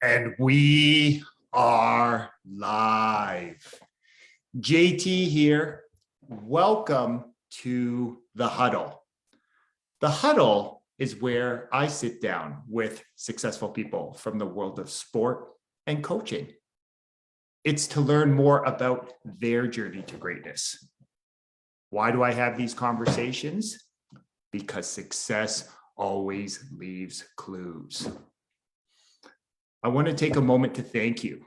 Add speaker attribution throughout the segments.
Speaker 1: And we are live. JT here. Welcome to The Huddle. The Huddle is where I sit down with successful people from the world of sport and coaching. It's to learn more about their journey to greatness. Why do I have these conversations? Because success always leaves clues. I want to take a moment to thank you.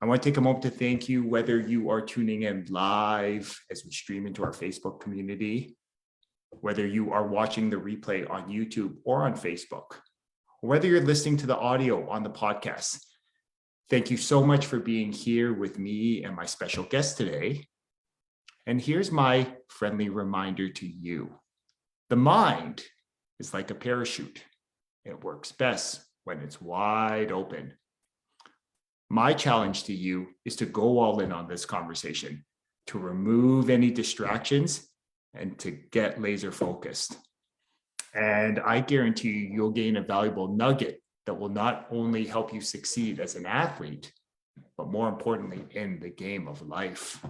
Speaker 1: I want to take a moment to thank you, whether you are tuning in live as we stream into our Facebook community, whether you are watching the replay on YouTube or on Facebook, or whether you're listening to the audio on the podcast. Thank you so much for being here with me and my special guest today. And here's my friendly reminder to you. The mind is like a parachute. It works best when it's wide open. My challenge to you is to go all in on this conversation, to remove any distractions and to get laser focused. And I guarantee you'll gain a valuable nugget that will not only help you succeed as an athlete, but more importantly, in the game of life.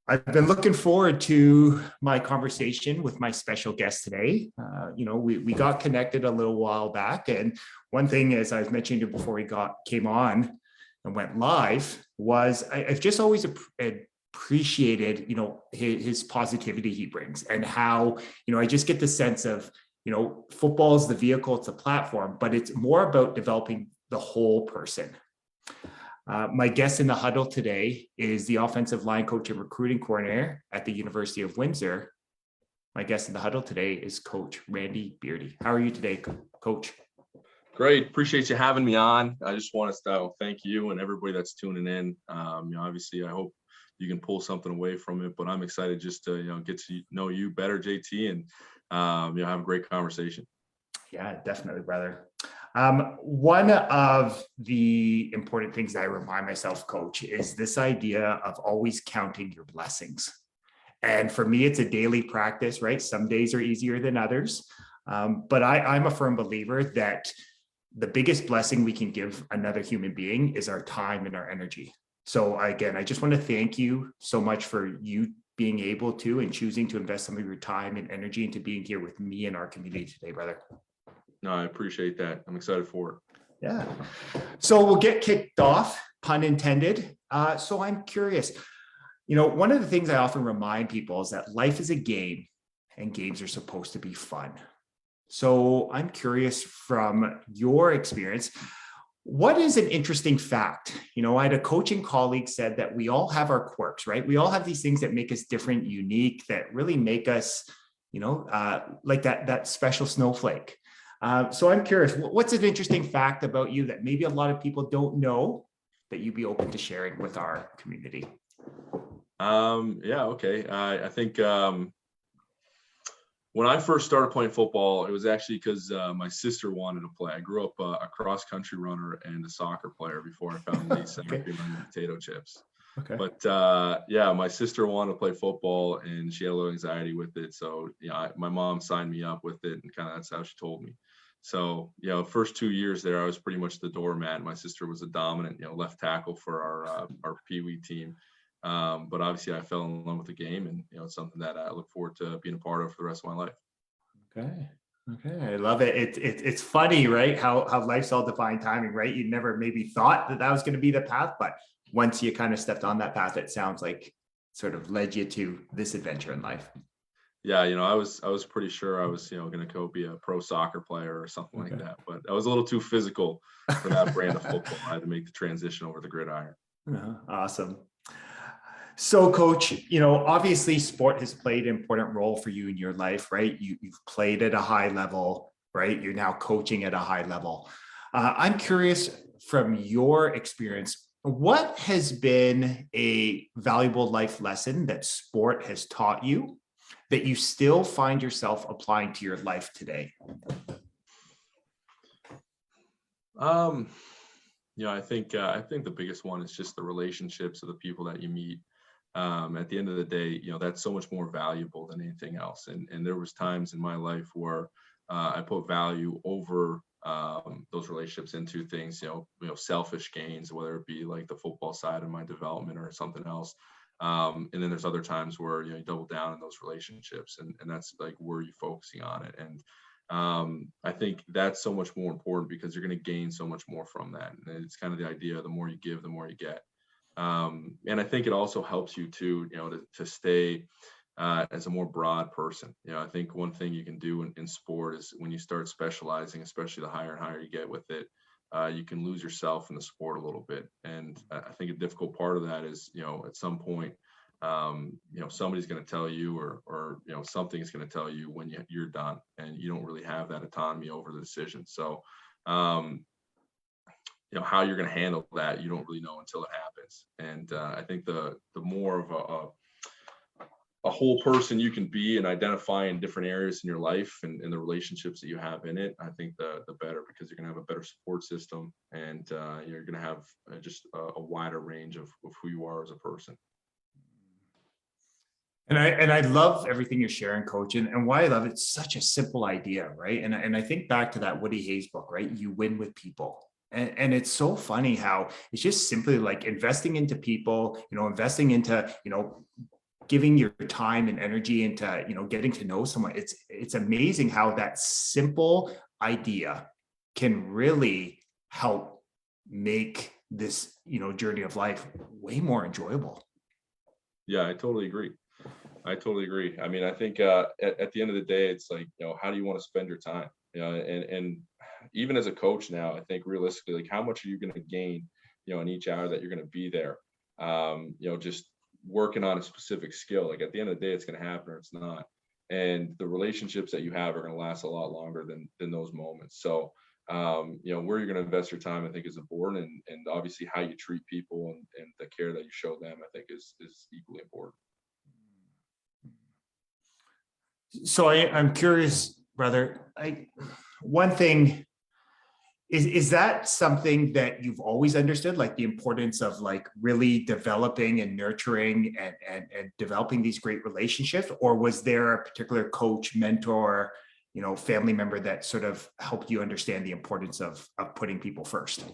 Speaker 1: I've been looking forward to my conversation with my special guest today. We got connected a little while back, and one thing, as I was mentioning before we came on and went live, was I've just always appreciated, his positivity he brings, and how, I just get the sense of, football is the vehicle, it's a platform, but it's more about developing the whole person. My guest in the huddle today is the offensive line coach and recruiting coordinator at the University of Windsor. My guest in the huddle today is Coach Randall Beardy. How are you today, Coach?
Speaker 2: Great. Appreciate you having me on. I just want to thank you and everybody that's tuning in. Obviously, I hope you can pull something away from it, but I'm excited just to, get to know you better, JT, and, have a great conversation.
Speaker 1: Yeah, definitely, brother. One of the important things that I remind myself, Coach, is this idea of always counting your blessings. And for me, it's a daily practice, right? Some days are easier than others. But I'm a firm believer that the biggest blessing we can give another human being is our time and our energy. So again, I just want to thank you so much for you being able to and choosing to invest some of your time and energy into being here with me and our community today, brother.
Speaker 2: No, I appreciate that. I'm excited for it.
Speaker 1: Yeah. So we'll get kicked off, pun intended. So I'm curious, one of the things I often remind people is that life is a game and games are supposed to be fun. So I'm curious from your experience, what is an interesting fact? I had a coaching colleague said that we all have our quirks, right? We all have these things that make us different, unique, that really make us, like that special snowflake. So I'm curious, what's an interesting fact about you that maybe a lot of people don't know that you'd be open to sharing with our community?
Speaker 2: Okay. I think when I first started playing football, it was actually because my sister wanted to play. I grew up a cross-country runner and a soccer player before I found the center field and potato chips.
Speaker 1: Okay.
Speaker 2: But my sister wanted to play football and she had a little anxiety with it. So, my mom signed me up with it, and kind of that's how she told me. So, first 2 years there, I was pretty much the doormat. My sister was a dominant, left tackle for our Pee Wee team. But obviously I fell in love with the game, and, it's something that I look forward to being a part of for the rest of my life.
Speaker 1: Okay. I love it. It's funny, right? How life's all divine timing, right? You never maybe thought that was going to be the path, but once you kind of stepped on that path, it sounds like sort of led you to this adventure in life.
Speaker 2: Yeah, I was pretty sure I was, going to go be a pro soccer player or something like that, but I was a little too physical for that brand of football. I had to make the transition over the gridiron.
Speaker 1: Awesome. So, Coach, obviously sport has played an important role for you in your life, right? You've played at a high level, right? You're now coaching at a high level. I'm curious from your experience, what has been a valuable life lesson that sport has taught you that you still find yourself applying to your life today?
Speaker 2: I think the biggest one is just the relationships of the people that you meet. At the end of the day, that's so much more valuable than anything else. And there was times in my life where I put value over those relationships into things, selfish gains, whether it be like the football side of my development or something else. And then there's other times where, you double down in those relationships, and that's like where you're focusing on it. And I think that's so much more important because you're going to gain so much more from that. And it's kind of the idea, the more you give, the more you get. And I think it also helps you to stay as a more broad person. I think one thing you can do in sport is when you start specializing, especially the higher and higher you get with it, you can lose yourself in the sport a little bit. And I think a difficult part of that is, at some point, somebody's going to tell you, or something is going to tell you when you're done, and you don't really have that autonomy over the decision. So, how you're going to handle that, you don't really know until it happens. And I think the more of a whole person you can be and identify in different areas in your life and the relationships that you have in it, I think the better, because you're going to have a better support system, and you're going to have just a wider range of who you are as a person.
Speaker 1: And I love everything you're sharing, Coach, and why I love it, it's such a simple idea, right? And I think back to that Woody Hayes book, right? You win with people. And it's so funny how it's just simply like investing into people, investing into, giving your time and energy into, getting to know someone. It's amazing how that simple idea can really help make this, journey of life way more enjoyable.
Speaker 2: Yeah, I totally agree. I mean, I think at the end of the day, it's like, how do you want to spend your time? And even as a coach now, I think realistically, like, how much are you going to gain, in each hour that you're going to be there? Just working on a specific skill. Like, at the end of the day, it's going to happen or it's not. And the relationships that you have are going to last a lot longer than those moments. So, where you're going to invest your time, I think, is important, and obviously how you treat people and the care that you show them, I think, is equally important.
Speaker 1: So I'm curious, brother, one thing is that something that you've always understood, like the importance of like really developing and nurturing and developing these great relationships? Or was there a particular coach, mentor, family member that sort of helped you understand the importance of putting people first?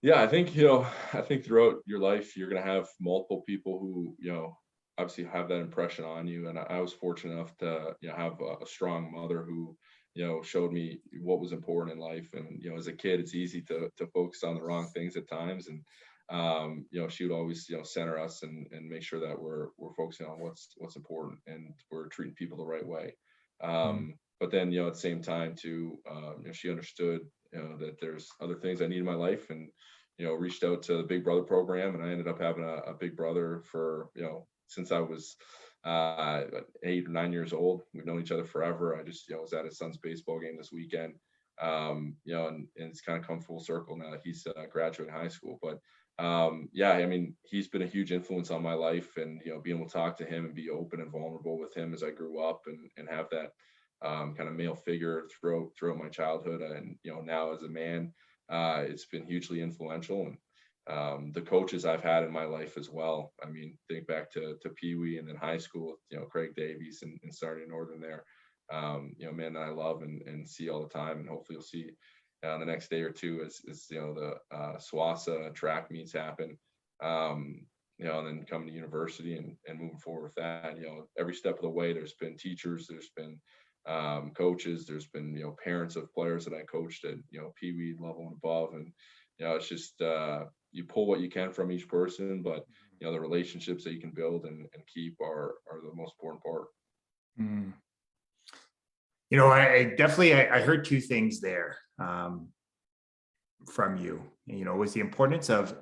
Speaker 2: Yeah, I think throughout your life, you're going to have multiple people who, obviously have that impression on you. And I was fortunate enough to, have a strong mother who, showed me what was important in life. And, as a kid, it's easy to focus on the wrong things at times. And, she would always, center us and make sure that we're focusing on what's important, and we're treating people the right way. But then, at the same time too, she understood, that there's other things I need in my life, and, reached out to the Big Brother program, and I ended up having a big brother for, since I was 8 or 9 years old. We've known each other forever. I just, was at his son's baseball game this weekend, and it's kind of come full circle now that he's graduating high school. But yeah, I mean, he's been a huge influence on my life, and, being able to talk to him and be open and vulnerable with him as I grew up, and have that kind of male figure throughout my childhood. And, now as a man, it's been hugely influential. And the coaches I've had in my life as well. I mean, think back to Pee Wee, and then high school, Craig Davies and starting Northern there. Men that I love and see all the time, and hopefully you'll see the next day or two as the SWASA track meets happen. And then coming to university and moving forward with that. Every step of the way, there's been teachers, there's been coaches, there's been parents of players that I coached at Pee Wee level and above, and it's just you pull what you can from each person, but the relationships that you can build and keep are the most important part.
Speaker 1: I definitely I heard two things there from you. Was the importance of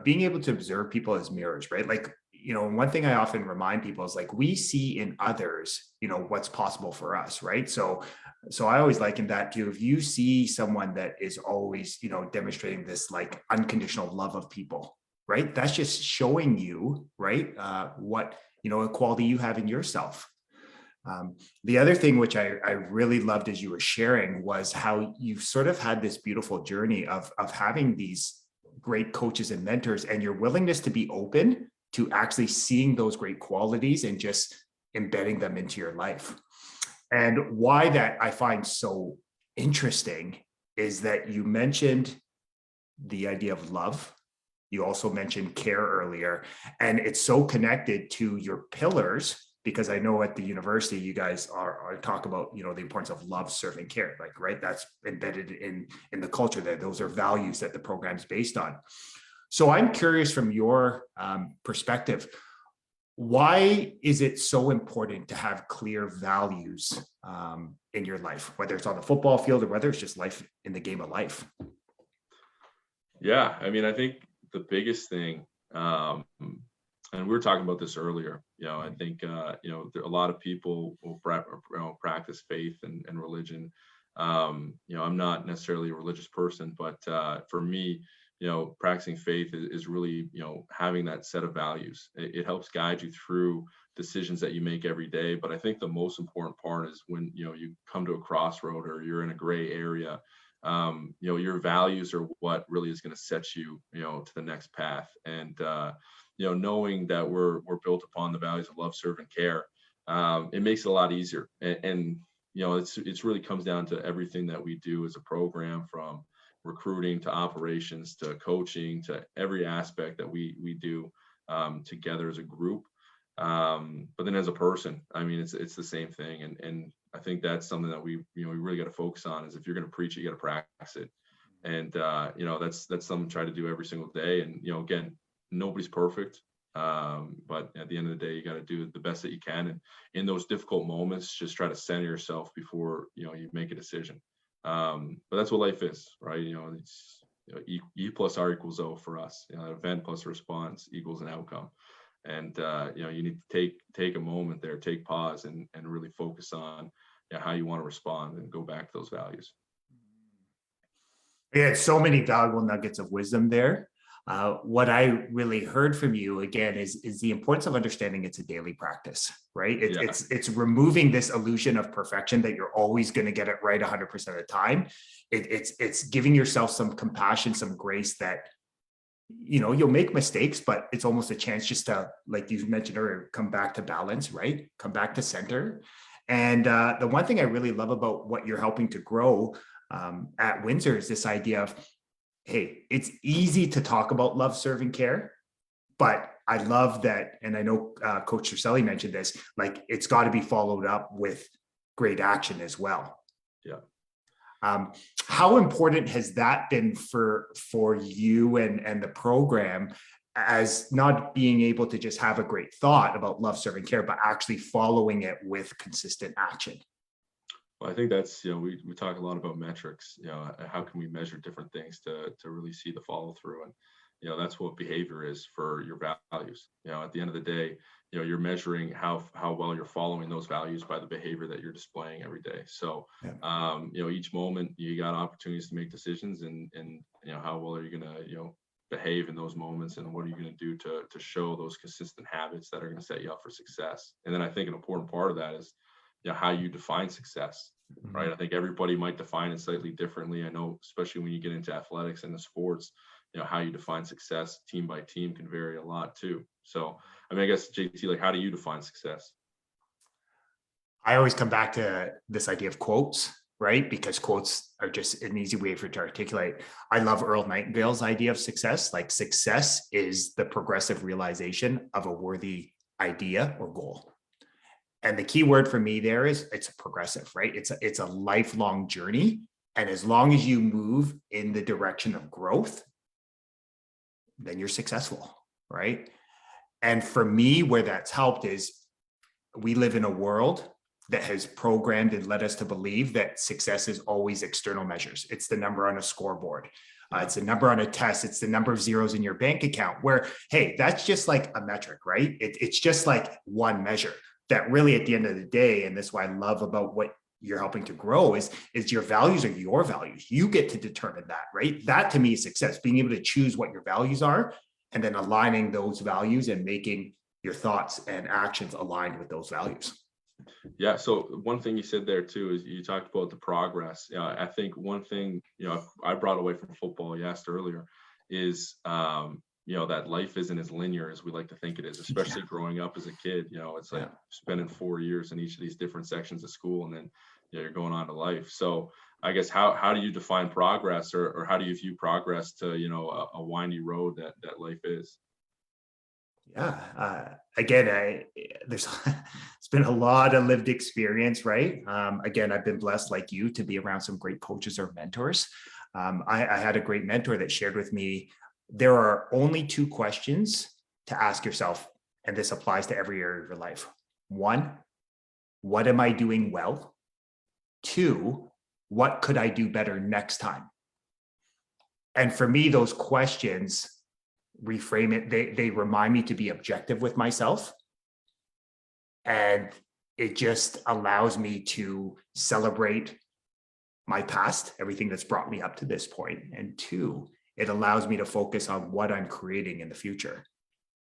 Speaker 1: being able to observe people as mirrors, right? Like, one thing I often remind people is like, we see in others, what's possible for us, right? So I always liken that to, if you see someone that is always, demonstrating this like unconditional love of people, right? That's just showing you, right, what, a quality you have in yourself. The other thing which I really loved as you were sharing was how you've sort of had this beautiful journey of having these great coaches and mentors, and your willingness to be open to actually seeing those great qualities and just embedding them into your life. And why that I find so interesting is that you mentioned the idea of love. You also mentioned care earlier, and it's so connected to your pillars, because I know at the university you guys are talk about, you know, the importance of love, serving, care, like, right? That's embedded in the culture there. Those are values that the program's based on. So I'm curious from your perspective, why is it so important to have clear values in your life, whether it's on the football field or whether it's just life in the game of life?
Speaker 2: Yeah, I mean, I think the biggest thing, and we were talking about this earlier, I think, a lot of people will practice faith and religion. I'm not necessarily a religious person, but for me, practicing faith is really, having that set of values. It helps guide you through decisions that you make every day. But I think the most important part is when, you come to a crossroad or you're in a gray area. Your values are what really is going to set you, to the next path. And knowing that we're built upon the values of love, serve, and care, it makes it a lot easier. And it's really comes down to everything that we do as a program, from recruiting to operations to coaching to every aspect that we do together as a group. But then as a person, I mean, it's the same thing. And I think that's something that we really got to focus on, is if you're going to preach it, you got to practice it. And, that's something I try to do every single day. And, again, nobody's perfect. But at the end of the day, you got to do the best that you can. And in those difficult moments, just try to center yourself before, you make a decision. But that's what life is, right? It's E plus R equals O for us. Event plus response equals an outcome. And you need to take a moment there, take pause, and really focus on how you want to respond and go back to those values.
Speaker 1: Yeah, so many valuable nuggets of wisdom there. What I really heard from you again is the importance of understanding it's a daily practice, right? It's removing this illusion of perfection that you're always going to get it right 100% of the time. It's giving yourself some compassion, some grace that, you'll make mistakes, but it's almost a chance just to, like you mentioned earlier, come back to balance, right? Come back to center. And the one thing I really love about what you're helping to grow at Windsor is this idea of, hey, it's easy to talk about love, serving, care, but I love that. And I know Coach Cercelli mentioned this, like, it's got to be followed up with great action as well.
Speaker 2: Yeah.
Speaker 1: How important has that been for you and the program, as not being able to just have a great thought about love, serving, care, but actually following it with consistent action?
Speaker 2: Well, I think that's, we talk a lot about metrics, how can we measure different things to really see the follow through? And, that's what behavior is for your values. At the end of the day, you're measuring how well you're following those values by the behavior that you're displaying every day. So, each moment you got opportunities to make decisions, and how well are you going to, behave in those moments, and what are you going to do to show those consistent habits that are going to set you up for success? And then I think an important part of that is, how you define success, right? I think everybody might define it slightly differently. I know, especially when you get into athletics and the sports, how you define success team by team can vary a lot too. So, I mean, I guess, JT, like, how do you define success?
Speaker 1: I always come back to this idea of quotes, right? Because quotes are just an easy way for it to articulate. I love Earl Nightingale's idea of success. Like, success is the progressive realization of a worthy idea or goal. And the key word for me there is it's progressive, right? It's a lifelong journey. And as long as you move in the direction of growth, then you're successful, right? And for me, where that's helped is we live in a world that has programmed and led us to believe that success is always external measures. It's the number on a scoreboard. It's the number on a test. It's the number of zeros in your bank account, where, hey, that's just like a metric, right? It's just like one measure that really, at the end of the day, and this is what I love about what you're helping to grow, is your values are your values. You get to determine that, right? That to me is success, being able to choose what your values are and then aligning those values and making your thoughts and actions aligned with those values.
Speaker 2: Yeah. So one thing you said there too is you talked about the progress. I think one thing, I brought away from football, you asked earlier, is that life isn't as linear as we like to think it is, especially growing up as a kid. It's like spending 4 years in each of these different sections of school, and then you're going on to life. So I guess how do you define progress, or how do you view progress to a windy road that life is?
Speaker 1: Yeah. Again, there's it's been a lot of lived experience, right? Again, I've been blessed like you to be around some great coaches or mentors. I had a great mentor that shared with me, there are only two questions to ask yourself, and this applies to every area of your life. One, what am I doing well? Two, what could I do better next time? And for me, those questions reframe it. They remind me to be objective with myself. And it just allows me to celebrate my past, everything that's brought me up to this point. And two, it allows me to focus on what I'm creating in the future.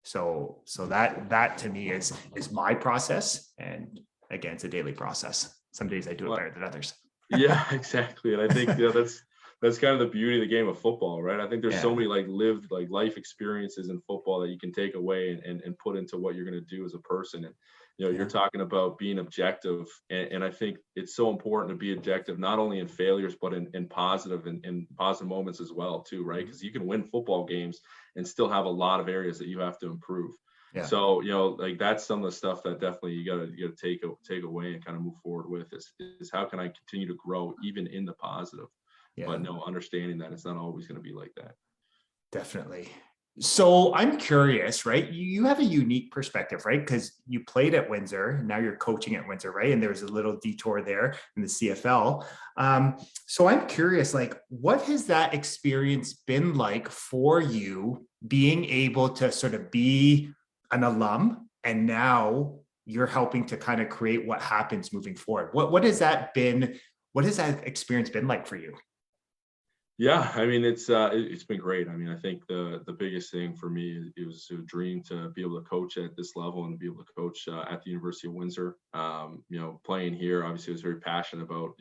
Speaker 1: So that to me is my process. And again, it's a daily process. Some days I do it better than others.
Speaker 2: Yeah, exactly. And I think that's kind of the beauty of the game of football, right? I think there's so many lived life experiences in football that you can take away and put into what you're going to do as a person. And you're talking about being objective, and I think it's so important to be objective, not only in failures but in positive and positive moments as well too, right? Because you can win football games and still have a lot of areas that you have to improve. Yeah. So that's some of the stuff that definitely you gotta take away and kind of move forward with is how can I continue to grow even in the positive, but understanding that it's not always going to be like that.
Speaker 1: Definitely. So I'm curious, right? You have a unique perspective, right? Because you played at Windsor, now you're coaching at Windsor, right? And there's a little detour there in the CFL. So I'm curious, what has that experience been like for you, being able to sort of be an alum, and now you're helping to kind of create what happens moving forward? What has that been? What has that experience been like for you?
Speaker 2: Yeah, I mean, it's been great. I mean, I think the biggest thing for me, it was a dream to be able to coach at this level and be able to coach at the University of Windsor. Playing here, obviously, I was very passionate about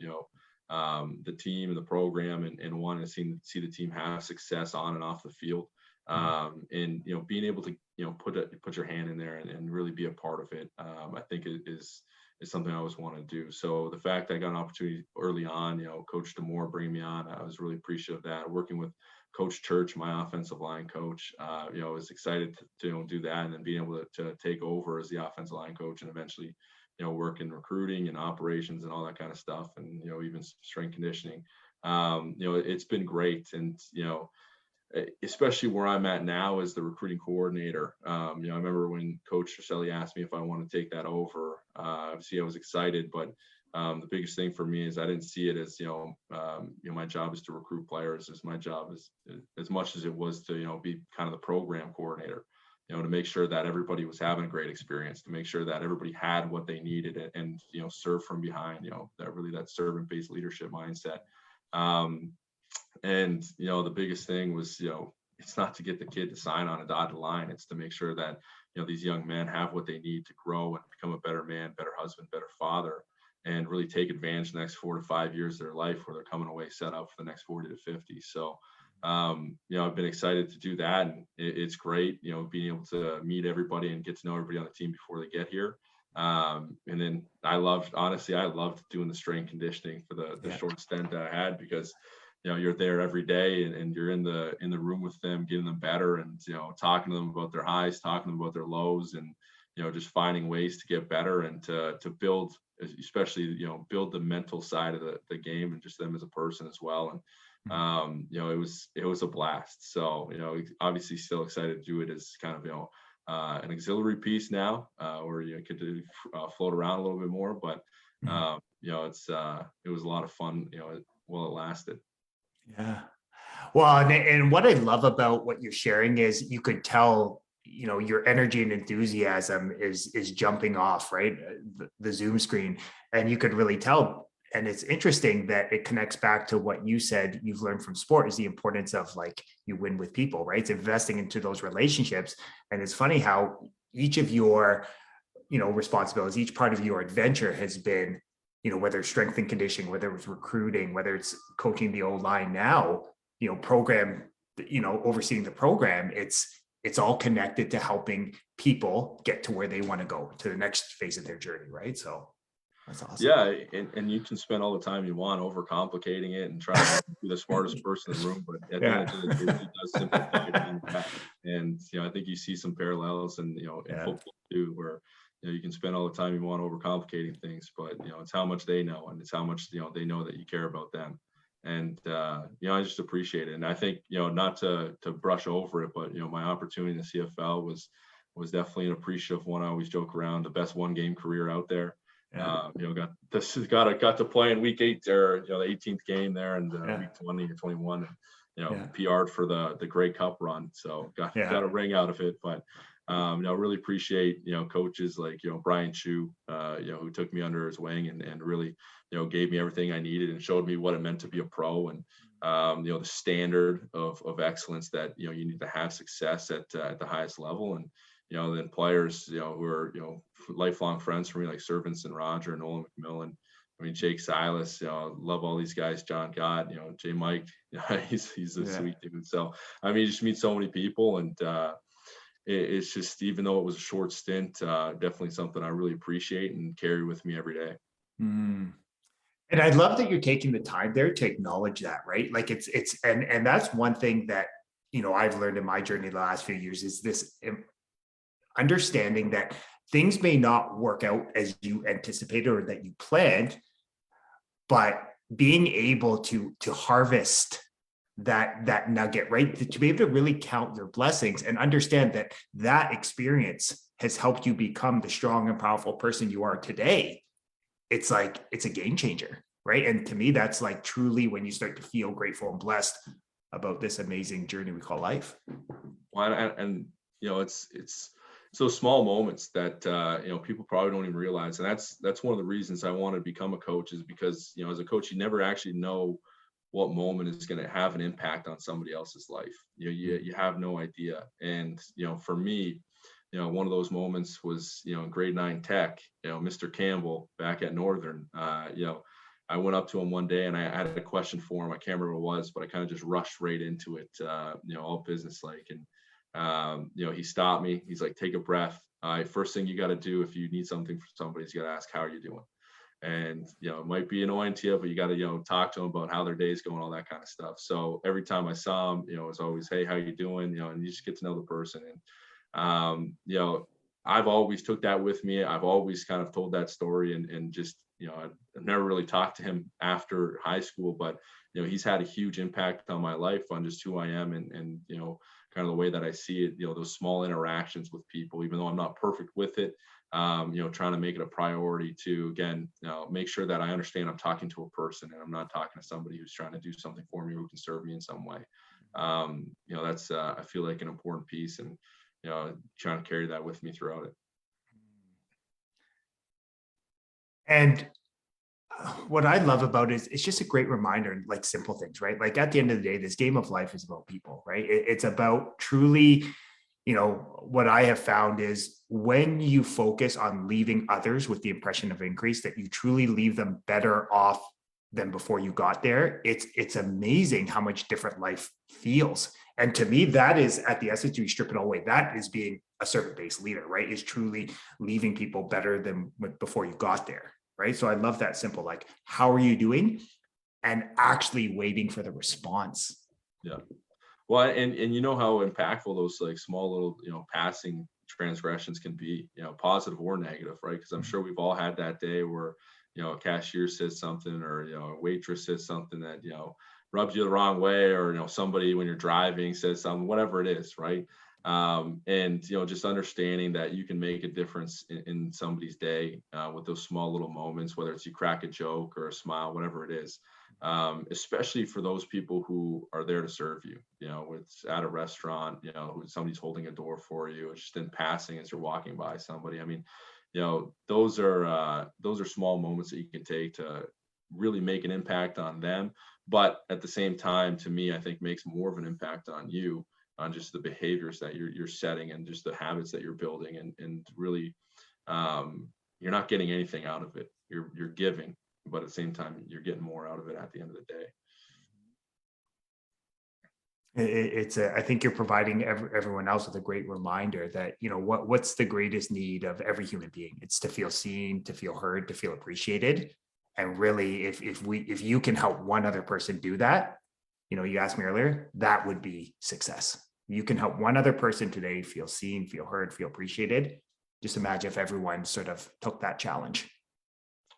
Speaker 2: the team and the program, and wanting to see the team have success on and off the field. And being able to put your hand in there and really be a part of it, I think it is something I always want to do. So the fact that I got an opportunity early on, Coach Demore bringing me on, I was really appreciative of that. Working with Coach Church, my offensive line coach, I was excited to do that, and then being able to take over as the offensive line coach, and eventually, work in recruiting and operations and all that kind of stuff, and even strength conditioning. It's been great, and especially where I'm at now as the recruiting coordinator. I remember when Coach Trisselli asked me if I want to take that over. Obviously, I was excited, but the biggest thing for me is I didn't see it as my job is to recruit players. As my job is as much as it was to be kind of the program coordinator. To make sure that everybody was having a great experience, to make sure that everybody had what they needed, and serve from behind. That servant-based leadership mindset. And the biggest thing was it's not to get the kid to sign on a dotted line. It's to make sure that these young men have what they need to grow and become a better man, better husband, better father, and really take advantage of the next 4 to 5 years of their life, where they're coming away set up for the next 40 to 50. So I've been excited to do that, and it's great being able to meet everybody and get to know everybody on the team before they get here. And then I loved doing the strength conditioning for the short stint that I had, because you're there every day, and you're in the room with them, getting them better, and talking to them about their highs, talking to them about their lows, and just finding ways to get better and to build, especially build the mental side of the game, and just them as a person as well. And it was a blast. So obviously still excited to do it as kind of an auxiliary piece now, where you could float around a little bit more, but it was a lot of fun while it lasted.
Speaker 1: Yeah. Well, and what I love about what you're sharing is you could tell, your energy and enthusiasm is jumping off, right? The Zoom screen, and you could really tell. And it's interesting that it connects back to what you said you've learned from sport, is the importance of you win with people, right? It's investing into those relationships. And it's funny how each of your, responsibilities, each part of your adventure has been, whether it's strength and conditioning, whether it's recruiting, whether it's coaching the O-line now, program, overseeing the program, it's it's all connected to helping people get to where they want to go, to the next phase of their journey, right? So that's awesome.
Speaker 2: Yeah, and you can spend all the time you want overcomplicating it and trying to be the smartest person in the room, but at the end
Speaker 1: Yeah.
Speaker 2: of the day, it really does simplify it down to that. And I think you see some parallels and in
Speaker 1: Yeah.
Speaker 2: football too, where you can spend all the time you want overcomplicating things, but it's how much they know, and it's how much they know that you care about them. And I just appreciate it. And I think not to brush over it, but my opportunity in the CFL was definitely an appreciative one. I always joke around, the best one game career out there.
Speaker 1: Yeah.
Speaker 2: Got to play in week 8 or the 18th game there, and
Speaker 1: Yeah.
Speaker 2: week 20 or 21.
Speaker 1: Yeah.
Speaker 2: PR'd for the Grey Cup run, so got a ring out of it. But really appreciate coaches like Brian Chu, who took me under his wing and really gave me everything I needed and showed me what it meant to be a pro, and the standard of excellence that you need to have success at the highest level. And then players, who are, lifelong friends for me, like Sir Vincent Roger, Nolan McMillan. I mean, Jake Silas, love all these guys, John Gott, Jay Mike, he's a sweet dude. So, I mean, you just meet so many people, and it's just, even though it was a short stint, definitely something I really appreciate and carry with me every day.
Speaker 1: Mm. And I love that you're taking the time there to acknowledge that, right? Like and that's one thing that, I've learned in my journey the last few years, is this understanding that things may not work out as you anticipated or that you planned, but being able to harvest that nugget, right? To be able to really count your blessings and understand that experience has helped you become the strong and powerful person you are today. It's like, it's a game changer, right? And to me, that's like truly when you start to feel grateful and blessed about this amazing journey we call life.
Speaker 2: Well, and it's those small moments that people probably don't even realize, and that's one of the reasons I want to become a coach, is because as a coach, you never actually know what moment is going to have an impact on somebody else's life. You have no idea. And for me, one of those moments was in grade 9 tech. Mr. Campbell back at Northern. I went up to him one day and I had a question for him. I can't remember what it was, but I kind of just rushed right into it, all business like. And he stopped me. He's like, "Take a breath. First thing you got to do if you need something from somebody is you got to ask, how are you doing?" And it might be annoying to you, but you got to talk to them about how their day's going, all that kind of stuff. So every time I saw him, it's always, "Hey, how you doing?" And you just get to know the person. And I've always took that with me. I've always kind of told that story, and just I've never really talked to him after high school, but he's had a huge impact on my life, on just who I am, and kind of the way that I see it. Those small interactions with people, even though I'm not perfect with it. Trying to make it a priority to, again, make sure that I understand I'm talking to a person and I'm not talking to somebody who's trying to do something for me or who can serve me in some way. That's I feel like an important piece, and trying to carry that with me throughout it.
Speaker 1: And what I love about it is it's just a great reminder, like simple things, right? Like at the end of the day, this game of life is about people, right? It's about truly, what I have found is when you focus on leaving others with the impression of increase, that you truly leave them better off than before you got there. It's amazing how much different life feels. And to me, that is at the essence, you strip it all away. That is being a servant-based leader, right? Is truly leaving people better than before you got there, right? So I love that simple, like, how are you doing? And actually waiting for the response.
Speaker 2: Yeah. Well, and how impactful those like small little, passing transgressions can be, positive or negative, right? Because I'm sure we've all had that day where, a cashier says something, or, a waitress says something that, rubs you the wrong way, or, somebody when you're driving says something, whatever it is, right? And, just understanding that you can make a difference in somebody's day with those small little moments, whether it's you crack a joke or a smile, whatever it is. Especially for those people who are there to serve you, it's at a restaurant, somebody's holding a door for you, it's just in passing as you're walking by somebody. I mean, those are small moments that you can take to really make an impact on them. But at the same time, to me, I think makes more of an impact on you, on just the behaviors that you're setting and just the habits that you're building, and really, you're not getting anything out of it. You're giving, but at the same time, you're getting more out of it at the end of the day.
Speaker 1: I think you're providing everyone else with a great reminder that, what's the greatest need of every human being? It's to feel seen, to feel heard, to feel appreciated. And really, if you can help one other person do that, you asked me earlier, that would be success. You can help one other person today feel seen, feel heard, feel appreciated. Just imagine if everyone sort of took that challenge.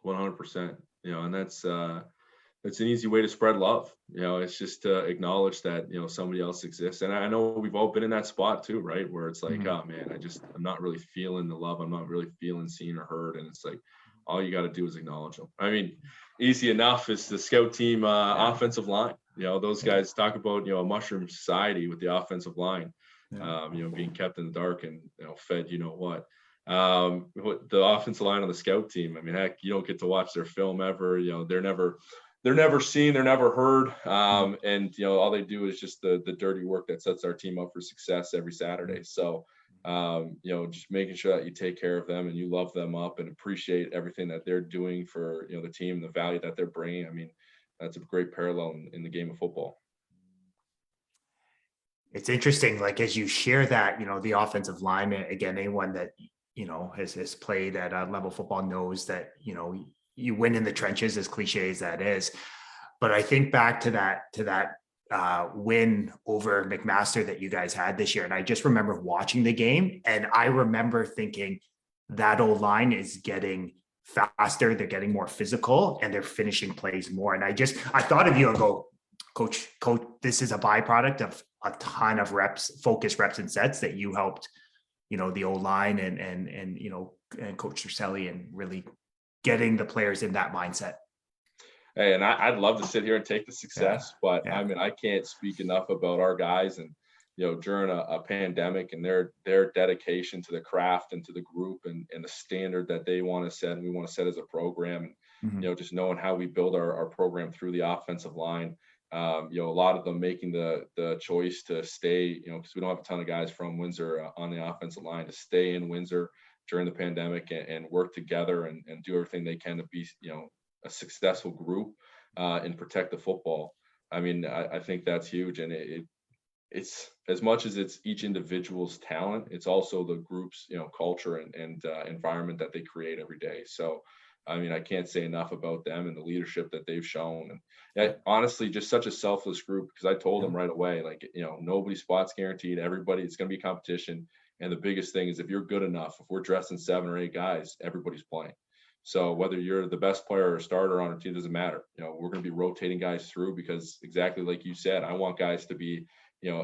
Speaker 2: 100%. And that's an easy way to spread love. It's just to acknowledge that somebody else exists. And I know we've all been in that spot too, right? Where it's like, oh man, I'm not really feeling the love. I'm not really feeling seen or heard. And it's like, all you got to do is acknowledge them. I mean, easy enough is the scout team offensive line. Those guys talk about a mushroom society with the offensive line. Being kept in the dark and fed what. The offensive line on the scout team, I mean, heck, you don't get to watch their film ever. They're never seen, they're never heard. And all they do is just the dirty work that sets our team up for success every Saturday. So just making sure that you take care of them and you love them up and appreciate everything that they're doing for the team, the value that they're bringing. I mean, that's a great parallel in the game of football.
Speaker 1: It's interesting, like as you share that, the offensive line, again, anyone that has played at a level football knows that you win in the trenches, as cliche as that is. But I think back to that win over McMaster that you guys had this year, and I just remember watching the game, and I remember thinking that old line is getting faster, they're getting more physical, and they're finishing plays more. And I thought of you and go, coach, this is a byproduct of a ton of reps, focus reps and sets that you helped, the old line and Coach Cercelli, and really getting the players in that mindset.
Speaker 2: Hey, and I'd love to sit here and take the success, but I mean, I can't speak enough about our guys and, during a pandemic and their dedication to the craft and to the group and the standard that they want to set and we want to set as a program. And, just knowing how we build our program through the offensive line. A lot of them making the choice to stay, because we don't have a ton of guys from Windsor on the offensive line, to stay in Windsor during the pandemic and work together and do everything they can to be, a successful group and protect the football. I mean, I think that's huge. And it's as much as it's each individual's talent, it's also the group's, culture and environment that they create every day. So, I mean, I can't say enough about them and the leadership that they've shown. And honestly, just such a selfless group, because I told them right away, like, nobody's spot's guaranteed. Everybody, it's going to be competition. And the biggest thing is if you're good enough, if we're dressing 7 or 8 guys, everybody's playing. So whether you're the best player or starter on our team, doesn't matter. We're going to be rotating guys through because exactly like you said, I want guys to be,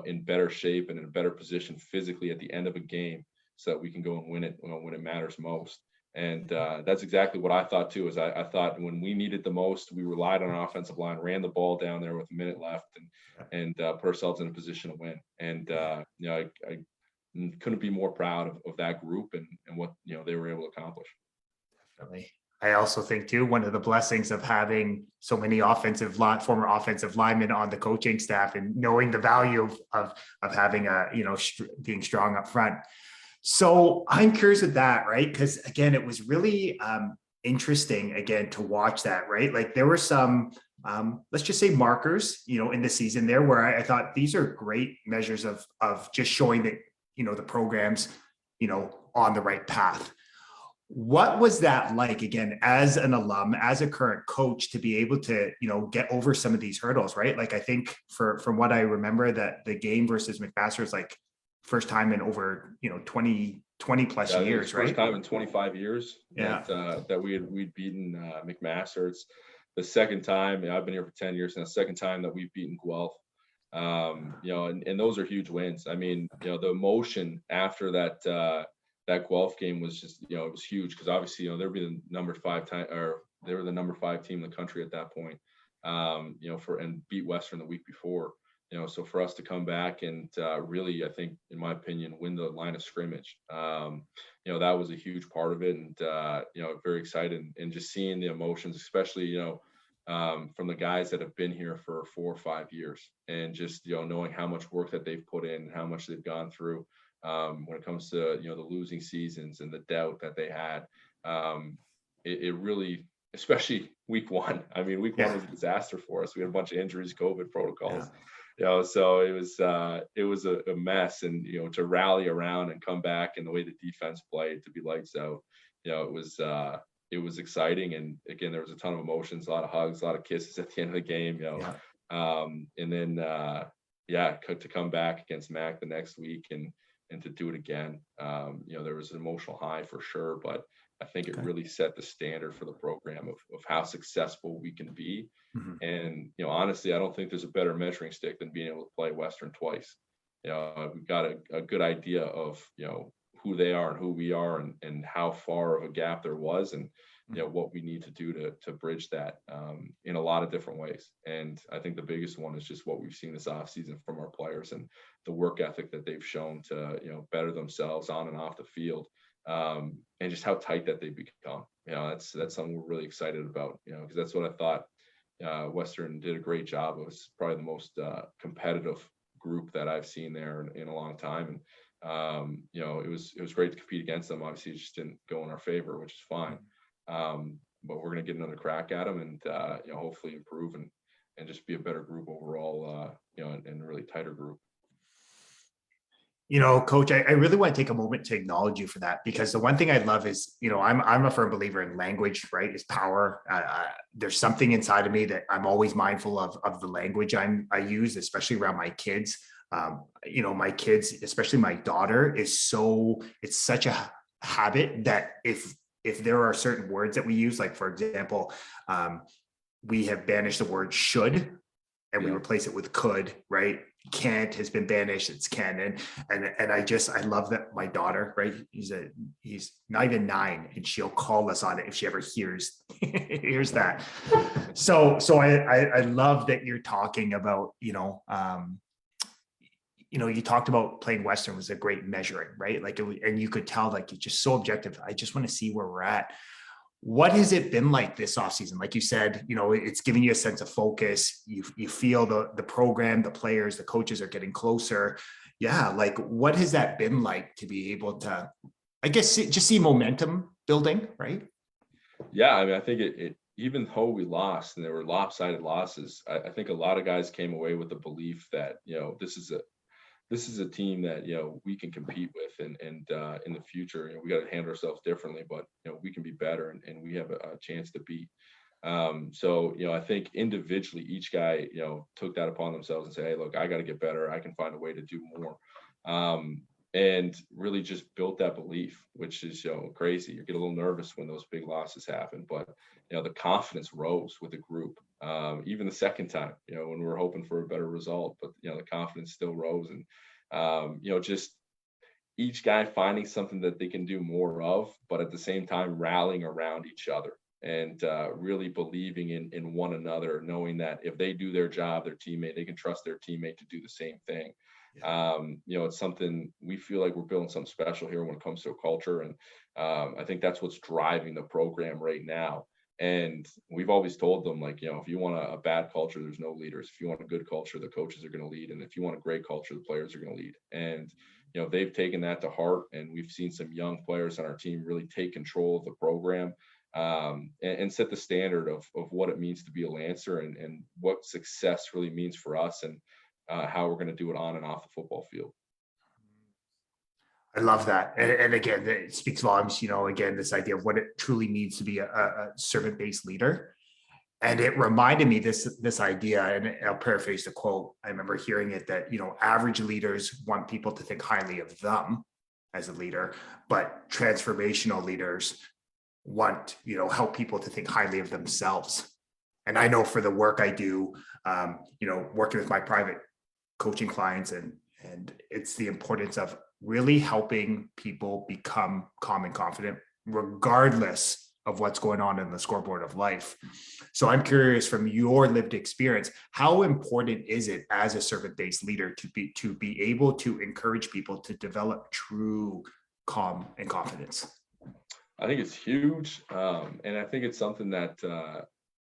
Speaker 2: in better shape and in a better position physically at the end of a game so that we can go and win it when it matters most. And that's exactly what I thought too. Is I thought when we needed the most, we relied on our offensive line, ran the ball down there with a minute left, and put ourselves in a position to win. And I couldn't be more proud of that group and what they were able to accomplish.
Speaker 1: Definitely. I also think too, one of the blessings of having so many former offensive linemen on the coaching staff and knowing the value of having being strong up front. So I'm curious with that, right? Because again, it was really interesting again to watch that, right? Like there were some, let's just say markers, in the season there where I thought these are great measures of just showing that, the program's, on the right path. What was that like, again, as an alum, as a current coach, to be able to, get over some of these hurdles, right? Like, I think from what I remember that the game versus McMaster was like first time in over, 20 plus years, right?
Speaker 2: First time in 25 years that we'd beaten McMaster. It's the second time. I've been here for 10 years, and the second time that we've beaten Guelph. And those are huge wins. I mean, the emotion after that Guelph game was just, it was huge because obviously, they were the number 5 team in the country at that point. And beat Western the week before. So for us to come back and really, I think, in my opinion, win the line of scrimmage, that was a huge part of it. And, very excited and just seeing the emotions, especially, from the guys that have been here for 4 or 5 years and just, knowing how much work that they've put in, how much they've gone through when it comes to, the losing seasons and the doubt that they had. It really, especially week 1. I mean, week 1 was a disaster for us. We had a bunch of injuries, COVID protocols. So it was a mess, and to rally around and come back and the way the defense played to be lights out, it was exciting. And again, there was a ton of emotions, a lot of hugs, a lot of kisses at the end of the game,
Speaker 1: Yeah.
Speaker 2: and then to come back against Mac the next week and to do it again. There was an emotional high for sure, but I think it
Speaker 1: Okay.
Speaker 2: really set the standard for the program of how successful we can be.
Speaker 1: Mhm.
Speaker 2: And honestly, I don't think there's a better measuring stick than being able to play Western twice. We've got a good idea of who they are and who we are, and how far of a gap there was, and what we need to do to bridge that in a lot of different ways. And I think the biggest one is just what we've seen this offseason from our players, and the work ethic that they've shown to better themselves on and off the field, and just how tight that they become. That's something we're really excited about. Because that's what I thought Western did a great job. It was probably the most competitive group that I've seen there in a long time. And it was great to compete against them. Obviously, it just didn't go in our favor, which is fine. But we're going to get another crack at them, and hopefully improve and just be a better group overall. And a really tighter group.
Speaker 1: Coach, I really want to take a moment to acknowledge you for that, because the one thing I love is, I'm a firm believer in language, right? Is power. There's something inside of me that I'm always mindful of the language I use, especially around my kids. My kids, especially my daughter, it's such a habit that if there are certain words that we use, like for example, we have banished the word should, and we replace it with could, right? Can't has been banished, it's can. And I love that my daughter, right? He's not even 9, and she'll call us on it if she ever hears that. So I love that you're talking about, you talked about playing Western was a great measuring, right? Like, and you could tell, like, it's just so objective. I just want to see where we're at. What has it been like this offseason? Like you said, it's giving you a sense of focus. You feel the program, the players, the coaches are getting closer. Yeah. Like, what has that been like to be able to, I guess, just see momentum building, right?
Speaker 2: Yeah. I mean, I think it even though we lost and there were lopsided losses, I think a lot of guys came away with the belief that, this is a team that we can compete with, and in the future, we got to handle ourselves differently, but we can be better, and we have a chance to beat. So I think individually each guy took that upon themselves and say, hey, look, I got to get better. I can find a way to do more, and really just built that belief, which is crazy. You get a little nervous when those big losses happen, but the confidence rose with the group. Even the second time, when we were hoping for a better result, but the confidence still rose, and just each guy finding something that they can do more of, but at the same time rallying around each other, and really believing in one another, knowing that if they do their job, their teammate, they can trust their teammate to do the same thing. It's something we feel like we're building something special here when it comes to a culture, and I think that's what's driving the program right now. And we've always told them, like, if you want a bad culture, there's no leaders. If you want a good culture, the coaches are going to lead. And if you want a great culture, the players are going to lead. And, they've taken that to heart. And we've seen some young players on our team really take control of the program, and set the standard of what it means to be a Lancer, and what success really means for us, and how we're going to do it on and off the football field.
Speaker 1: I love that. And again, it speaks volumes, again, this idea of what it truly means to be a servant-based leader. And it reminded me this idea, and I'll paraphrase the quote. I remember hearing it that, average leaders want people to think highly of them as a leader, but transformational leaders want, help people to think highly of themselves. And I know for the work I do, working with my private coaching clients, and it's the importance of really helping people become calm and confident, regardless of what's going on in the scoreboard of life. So I'm curious, from your lived experience, how important is it as a servant-based leader to be able to encourage people to develop true calm and confidence?
Speaker 2: I think it's huge. And I think it's something that,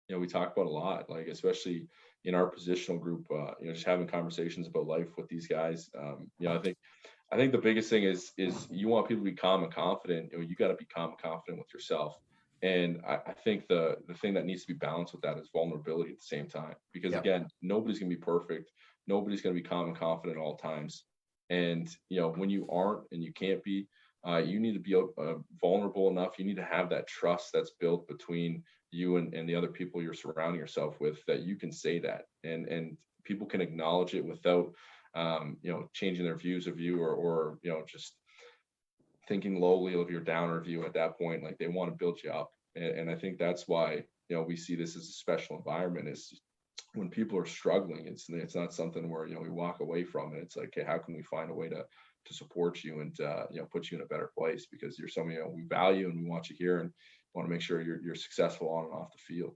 Speaker 2: we talk about a lot, like, especially in our positional group, just having conversations about life with these guys. I think the biggest thing is you want people to be calm and confident. You got to be calm and confident with yourself. And I think the thing that needs to be balanced with that is vulnerability at the same time, because
Speaker 1: Yeah.
Speaker 2: again, nobody's going to be perfect. Nobody's going to be calm and confident at all times. And, when you aren't and you can't be, you need to be vulnerable enough. You need to have that trust that's built between you and the other people you're surrounding yourself with, that you can say that, and people can acknowledge it without, changing their views of you, or just thinking lowly of your downer view at that point. Like, they want to build you up. And I think that's why, we see this as a special environment, is when people are struggling, it's not something where, we walk away from it. It's like, okay, how can we find a way to support you and, put you in a better place, because you're somebody, we value and we want you here, and want to make sure you're successful on and off the field.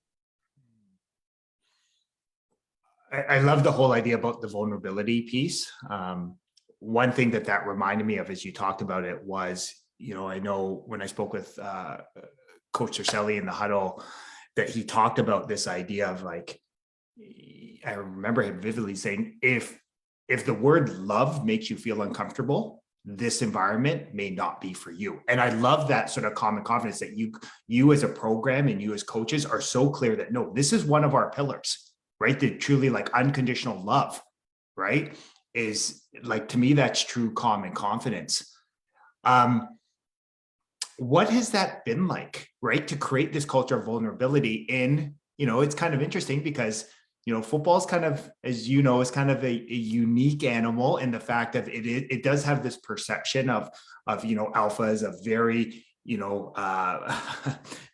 Speaker 1: I love the whole idea about the vulnerability piece. One thing that reminded me of as you talked about it was, I know when I spoke with Coach Cercelli in the huddle, that he talked about this idea of, like, I remember him vividly saying, if the word love makes you feel uncomfortable, this environment may not be for you. And I love that sort of common confidence that you as a program and you as coaches are so clear that, no, this is one of our pillars, right? The truly, like, unconditional love, right? Is, like, to me, that's true common confidence. What has that been like, right? To create this culture of vulnerability in, it's kind of interesting because, football is kind of, as you know, is kind of a unique animal in the fact that it does have this perception of alpha as a very,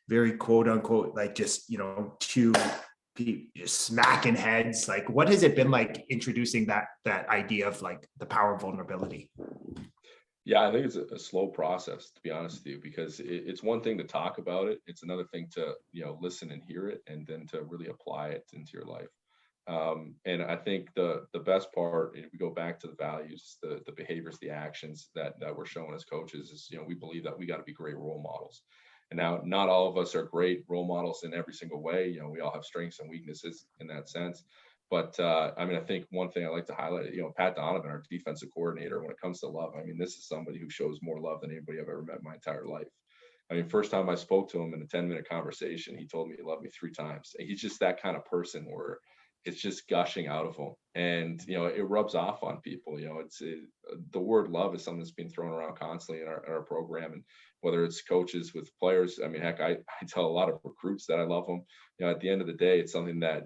Speaker 1: very quote unquote, like, just, two just smacking heads. Like, what has it been like introducing that idea of, like, the power of vulnerability?
Speaker 2: Yeah, I think it's a slow process, to be honest with you, because it's one thing to talk about it. It's another thing to, listen and hear it, and then to really apply it into your life. And I think the best part, if we go back to the values, the behaviors, the actions that we're showing as coaches, is, we believe that we got to be great role models. And now, not all of us are great role models in every single way. We all have strengths and weaknesses in that sense. But I think one thing I like to highlight, Pat Donovan, our defensive coordinator, when it comes to love, this is somebody who shows more love than anybody I've ever met in my entire life. First time I spoke to him in a 10-minute conversation, he told me he loved me 3 times. And he's just that kind of person where it's just gushing out of him, and it rubs off on people. The word love is something that's being thrown around constantly in our program, and whether it's coaches with players. Heck, I tell a lot of recruits that I love them. At the end of the day, it's something that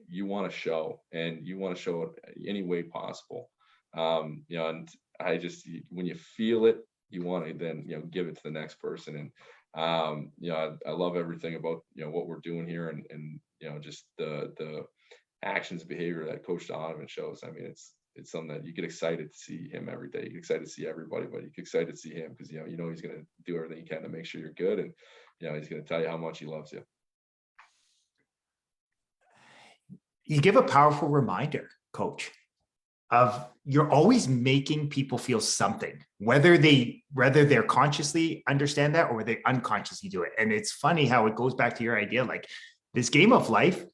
Speaker 2: you want to show, and you want to show it any way possible. And I just, when you feel it, you want to then give it to the next person. And I love everything about what we're doing here, and just the actions, behavior that Coach Donovan shows. It's something that you get excited to see him every day. You get excited to see everybody, but you get excited to see him because he's going to do everything he can to make sure you're good, and he's going to tell you how much he loves you.
Speaker 1: You give a powerful reminder, Coach, of you're always making people feel something, whether they're consciously understand that or they unconsciously do it. And it's funny how it goes back to your idea, like, this game of life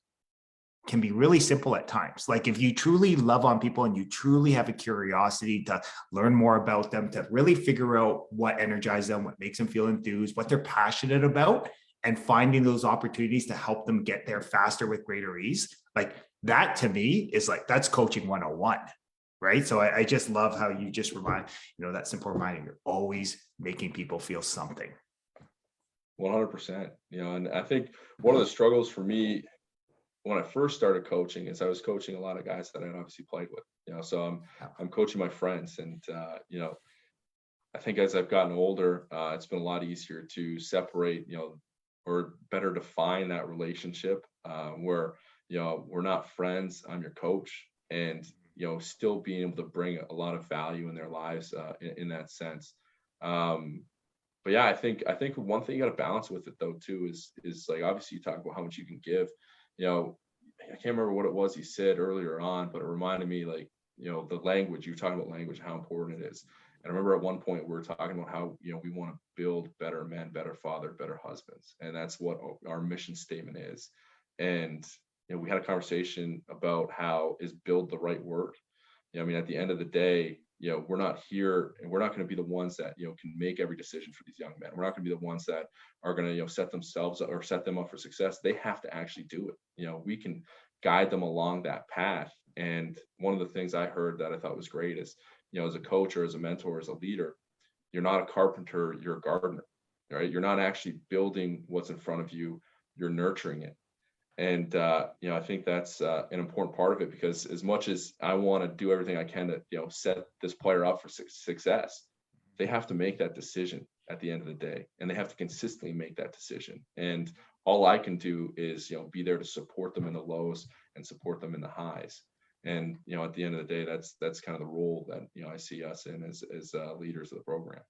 Speaker 1: can be really simple at times. Like, if you truly love on people and you truly have a curiosity to learn more about them, to really figure out what energizes them, what makes them feel enthused, what they're passionate about, and finding those opportunities to help them get there faster with greater ease, like, that to me is like, that's coaching 101, right? So I just love how you just remind, that simple reminder, you're always making people feel something.
Speaker 2: 100%. And I think one of the struggles for me when I first started coaching is I was coaching a lot of guys that I obviously played with, so I'm coaching my friends, and I think as I've gotten older, it's been a lot easier to separate, or better define that relationship, where we're not friends, I'm your coach, and still being able to bring a lot of value in their lives, in that sense. But yeah, I think one thing you got to balance with it though too is like, obviously you talk about how much you can give. I can't remember what it was he said earlier on, but it reminded me, like, the language, you were talking about language, how important it is. And I remember at one point we were talking about how, we want to build better men, better father, better husbands. And that's what our mission statement is. And, we had a conversation about how is build the right word. At the end of the day, we're not here, and we're not going to be the ones that, can make every decision for these young men. We're not going to be the ones that are going to, set themselves up or set them up for success. They have to actually do it. We can guide them along that path. And one of the things I heard that I thought was great is, as a coach or as a mentor, as a leader, you're not a carpenter, you're a gardener, right? You're not actually building what's in front of you, you're nurturing it. And I think that's an important part of it, because as much as I want to do everything I can to set this player up for success, they have to make that decision at the end of the day, and they have to consistently make that decision. And all I can do is be there to support them in the lows and support them in the highs. And at the end of the day, that's kind of the role that I see us in as leaders of the program.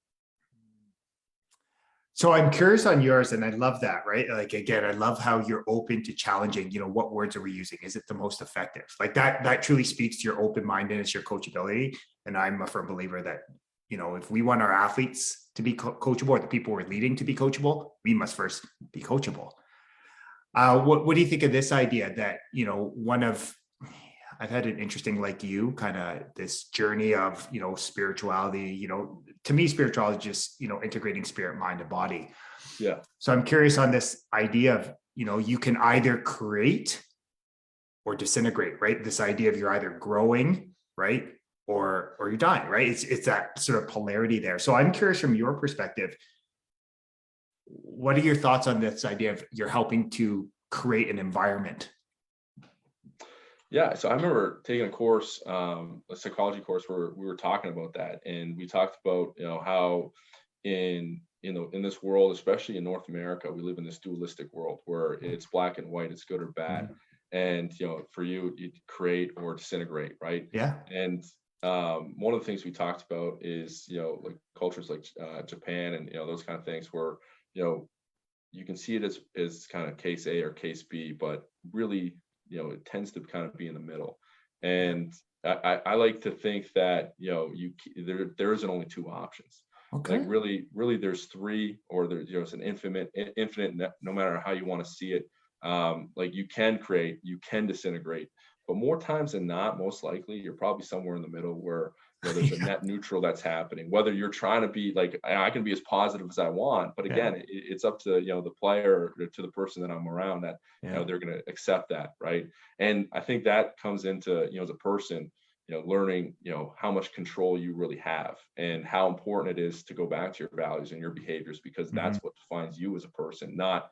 Speaker 1: So I'm curious on yours, and I love that, right? Like, again, I love how you're open to challenging, what words are we using? Is it the most effective? Like that truly speaks to your open-mindedness, your coachability. And I'm a firm believer that, if we want our athletes to be coachable, or the people we're leading to be coachable, we must first be coachable. What do you think of this idea that, I've had an interesting, like you, kind of this journey of, spirituality, to me, spirituality is just, integrating spirit, mind, and body.
Speaker 2: Yeah.
Speaker 1: So I'm curious on this idea of, you can either create or disintegrate, right? This idea of you're either growing, right? Or you're dying, right? It's that sort of polarity there. So I'm curious from your perspective, what are your thoughts on this idea of you're helping to create an environment?
Speaker 2: Yeah, so I remember taking a course, a psychology course, where we were talking about that, and we talked about how in this world, especially in North America, we live in this dualistic world where it's black and white, it's good or bad, and for you create or disintegrate, right?
Speaker 1: Yeah.
Speaker 2: And one of the things we talked about is like cultures like Japan and those kind of things, where you can see it as kind of case A or case B, but really it tends to kind of be in the middle. And I like to think that there isn't only two options.
Speaker 1: Okay.
Speaker 2: Like really there's three, or there's an infinite, no matter how you want to see it. Like you can create, you can disintegrate, but more times than not, most likely you're probably somewhere in the middle, where there's a net neutral that's happening. Whether you're trying to be like, I can be as positive as I want, but again, it's up to the player, or to the person that I'm around, that they're going to accept that, right? And I think that comes into as a person, learning how much control you really have, and how important it is to go back to your values and your behaviors, because that's what defines you as a person, not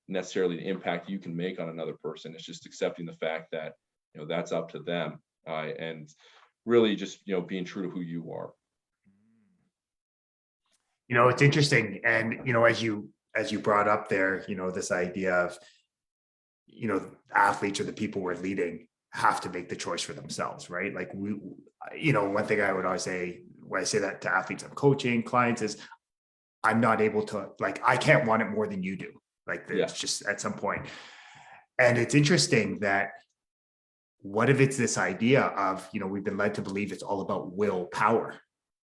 Speaker 2: necessarily the impact you can make on another person. It's just accepting the fact that that's up to them, and really just being true to who you are.
Speaker 1: It's interesting, and as you brought up there, this idea of athletes, or the people we're leading, have to make the choice for themselves, right? Like one thing I would always say when I say that to athletes I'm coaching, clients, is I'm not able to, like, I can't want it more than you do. Like, it's just at some point. And it's interesting that, what if it's this idea of, we've been led to believe it's all about willpower,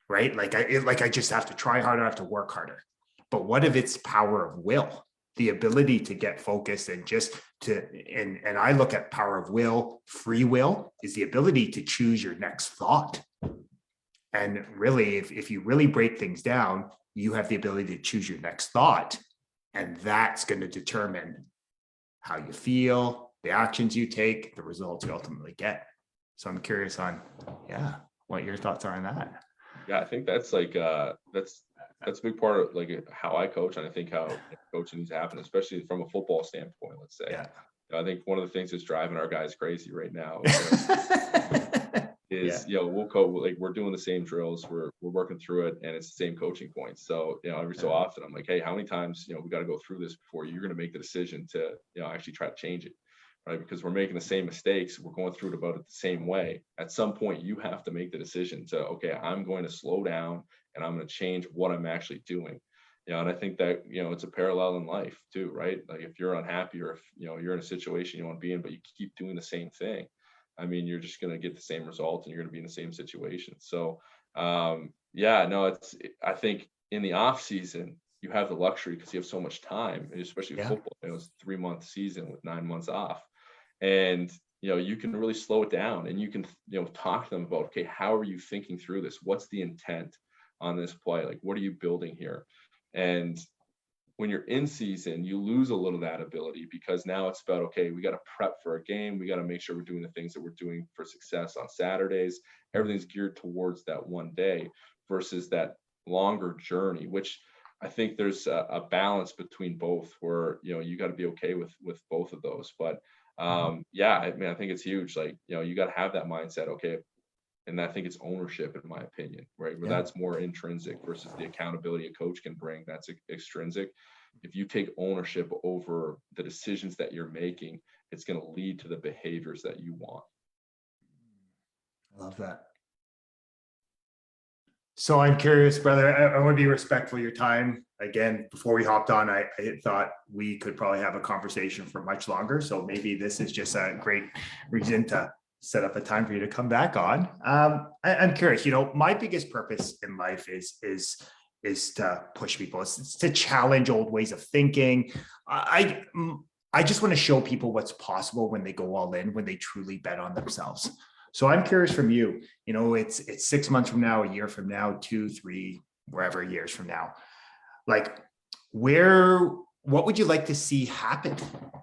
Speaker 1: right? Like I just have to try harder, I have to work harder. But what if it's power of will, the ability to get focused and just and I look at power of will, free will is the ability to choose your next thought. And really, if you really break things down, you have the ability to choose your next thought. And that's going to determine how you feel, the actions you take, the results you ultimately get. So I'm curious on, what your thoughts are on that.
Speaker 2: Yeah, I think that's like that's a big part of like how I coach, and I think how coaching needs to happen, especially from a football standpoint. Let's say, I think one of the things that's driving our guys crazy right now is we'll coach, like, we're doing the same drills, we're working through it, and it's the same coaching points. So every so often I'm like, hey, how many times we got to go through this before you're going to make the decision to actually try to change it, right? Because we're making the same mistakes, we're going through it about it the same way. At some point you have to make the decision to, okay, I'm going to slow down and I'm going to change what I'm actually doing. And I think that it's a parallel in life too, right? Like, if you're unhappy, or if you're in a situation you want to be in, but you keep doing the same thing, I mean, you're just going to get the same result, and you're going to be in the same situation. So I think in the off season you have the luxury, because you have so much time, especially football. It's a 3-month season with 9 months off. And you can really slow it down, and you can, talk to them about, okay, how are you thinking through this? What's the intent on this play? Like, what are you building here? And when you're in season, you lose a little of that ability, because now it's about, okay, we got to prep for a game. We got to make sure we're doing the things that we're doing for success on Saturdays. Everything's geared towards that one day versus that longer journey, which I think there's a balance between both, where, you got to be okay with both of those. But yeah, I mean, I think it's huge. Like, you got to have that mindset. Okay. And I think it's ownership, in my opinion, right? Where
Speaker 1: Yeah.
Speaker 2: that's more intrinsic versus the accountability a coach can bring. That's extrinsic. If you take ownership over the decisions that you're making, it's going to lead to the behaviors that you want.
Speaker 1: I love that. So I'm curious, brother, I want to be respectful of your time. Again, before we hopped on, I thought we could probably have a conversation for much longer. So maybe this is just a great reason to set up a time for you to come back on. I'm curious, my biggest purpose in life is to push people. It's to challenge old ways of thinking. I just want to show people what's possible when they go all in, when they truly bet on themselves. So I'm curious from you, it's 6 months from now, a year from now, 2, 3, wherever years from now, like what would you like to see happen